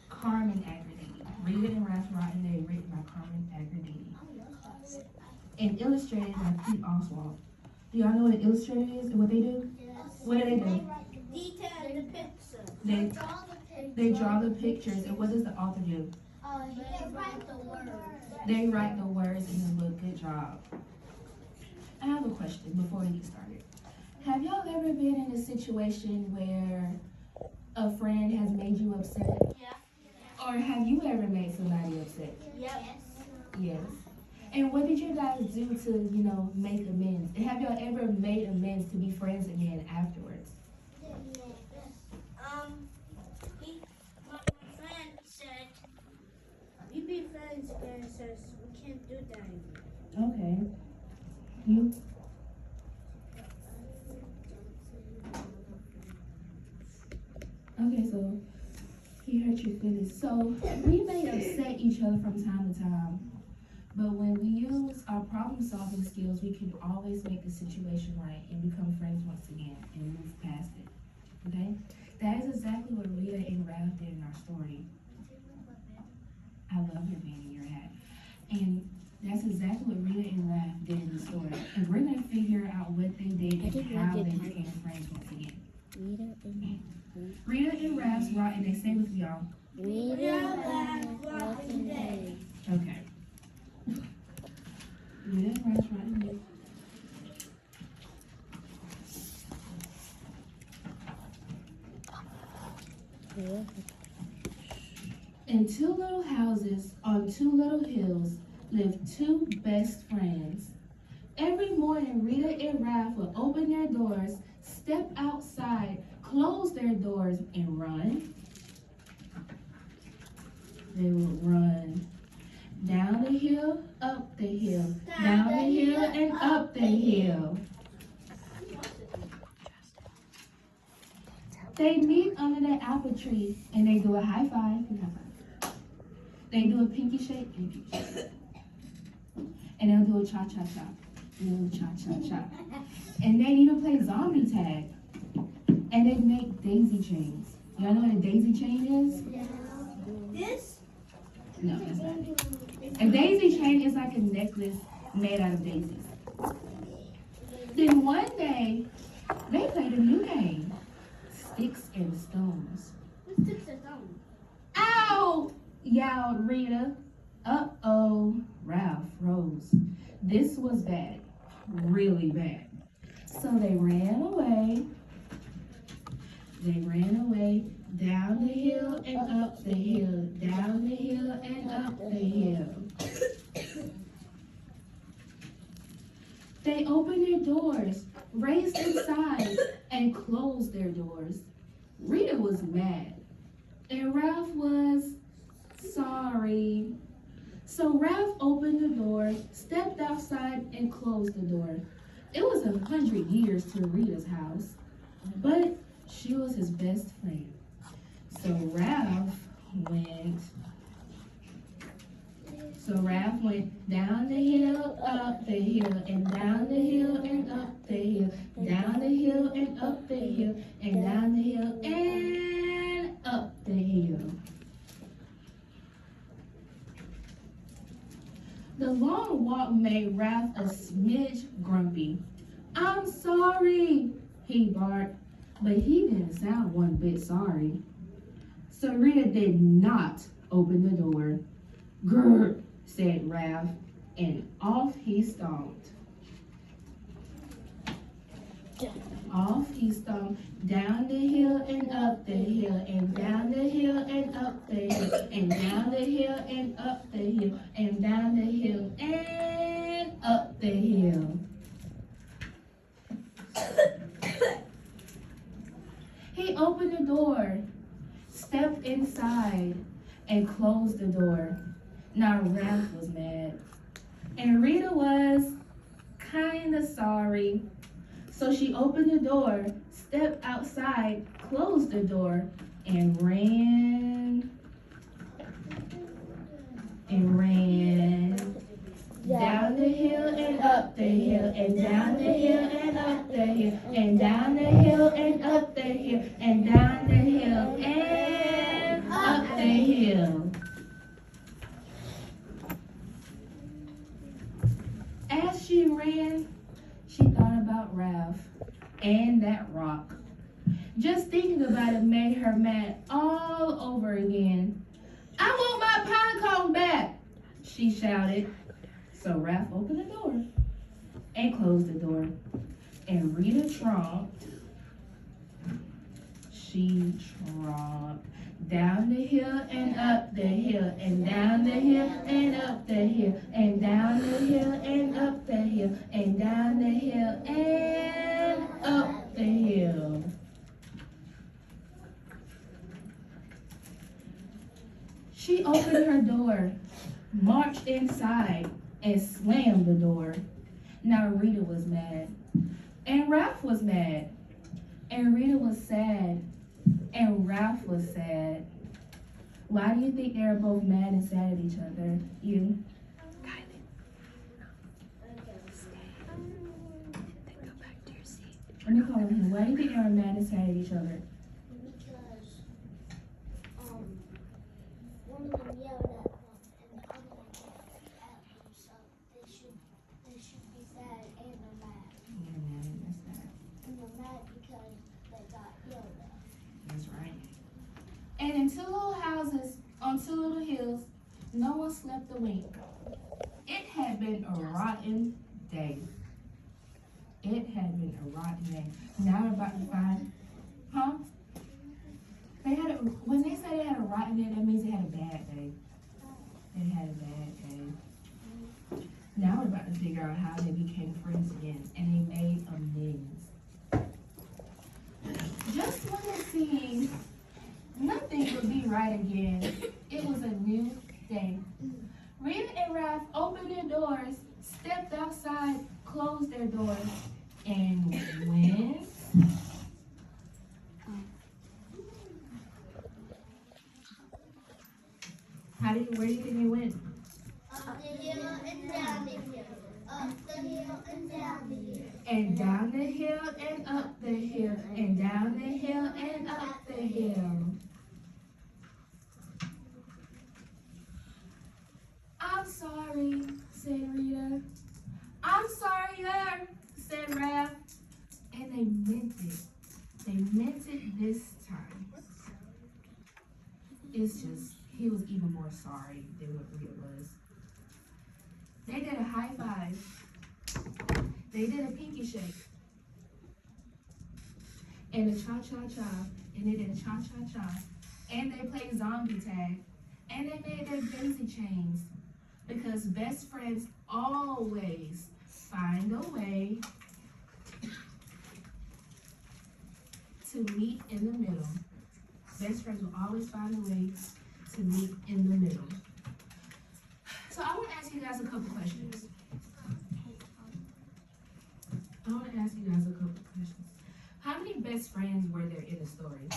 Carmen Deedy. Rita and Ralph Rotten Day, written by Carmen Deedy. And illustrated by Pete Oswald. Do y'all know what an illustrator is and what they do? What do? Detail the picture. They draw the pictures, and what does the author do? They write the words. They write the words in the book. Good job. I have a question before we get started. Have y'all ever been in a situation where a friend has made you upset? Yeah. Or have you ever made somebody upset? Yes. Yes. And what did you guys do to, make amends? And have y'all ever made amends to be friends again afterwards? My friend said, we be friends again, says we can't do that anymore. Okay. You? Okay, so he hurt your feelings. So we may upset each other from time to time, but when we use our problem-solving skills, we can always make the situation right and become friends once again and move past it. Okay? That is exactly what Rita and Ralph did in our story. I love your being in your hat. And that's exactly what Rita and Ralph did in the story. And we're going to figure out what they did and how they became friends once again. Rita and Ralph's Rotten Day. Say with me, y'all. Rita and Rotten Day. Okay. Rita and Ralph's Rotten Day. In two little houses on two little hills lived two best friends. Every morning, Rita and Ralph would open their doors, step outside, close their doors, and run. They would run down the hill, up the hill, down the hill, and up the hill. They meet under the apple tree and they do a high five. They do a pinky shake and a pinky shake. And they'll do a cha-cha-cha. They'll do cha-cha-cha. And they even play zombie tag. And they make daisy chains. Y'all know what a daisy chain is? This? No, that's not it. A daisy chain is like a necklace made out of daisies. Then one day, they played a new game. Sticks and stones. What sticks and stones? Ow! Yelled Rita. Uh-oh, Ralph rose. This was bad. Really bad. So they ran away. They ran away down the hill and up the hill, down the hill and up the hill. They opened their doors, raced inside, and closed their doors. Rita was mad, and Ralph was sorry. So Ralph opened the door, stepped outside, and closed the door. It was 100 years to Rita's house, but she was his best friend. So Ralph went down the hill, up the hill, and down the hill and up the hill, down the hill and up the hill, and down the hill and up the hill. The long walk made Ralph a smidge grumpy. "I'm sorry," he barked, but he didn't sound one bit sorry. So Rita did not open the door. "Grr," said Ralph, and off he stomped. Off he stomped, down the hill and up the hill, and down the hill and up the hill, and down the hill and up the hill, and down the hill and up the hill. He opened the door, stepped inside, and closed the door. Now Ralph was mad, and Rita was kinda sorry. So she opened the door, stepped outside, closed the door, and ran down the hill and up the hill, and down the hill and up the hill, and down the hill and up the hill, and down the hill and Ralph and that rock. Just thinking about it made her mad all over again. I want my pine cone back, she shouted. So Ralph opened the door and closed the door. And Rita tromped. She tromped down the hill and up the hill and down the hill and up the hill and down the hill and up the hill and down the hill and up the hill. She opened her door, marched inside, and slammed the door. Now Rita was mad, and Ralph was mad, and Rita was sad, and Ralph was sad. Why do you think they were both mad and sad at each other? You? Let me call him. Why do you think they were mad and sad at each other? Because one of them yelled at them and the other one yelled at them, so they should be sad and they're mad. They're mad and they're sad. And they're mad because they got yelled at. That's right. And in two little houses on two little hills, no one slept a wink. It had been a rotten day. It had been a rotten day. Now we're about to find, when they say they had a rotten day, that means they had a bad day. They had a bad day. Now we're about to figure out how they became friends again, and they made amends. Just when it seemed nothing would be right again, it was a new day. Rita and Ralph opened their doors, stepped outside, closed their doors, and went. Where do you think they went? Up the hill and down the hill. Up the hill and down the hill. And down the hill and up the hill. And down the hill and up the hill. I'm sorry, said Rita. I'm sorry, said Ralph. And they meant it. They meant it this time. It's just, he was even more sorry than what Rita was. They did a high five. They did a pinky shake. And a cha-cha-cha. And they did a cha-cha-cha. And they played zombie tag. And they made their daisy chains. Because best friends always find a way to meet in the middle. Best friends will always find a way to meet in the middle. So I want to ask you guys a couple questions. How many best friends were there in the story?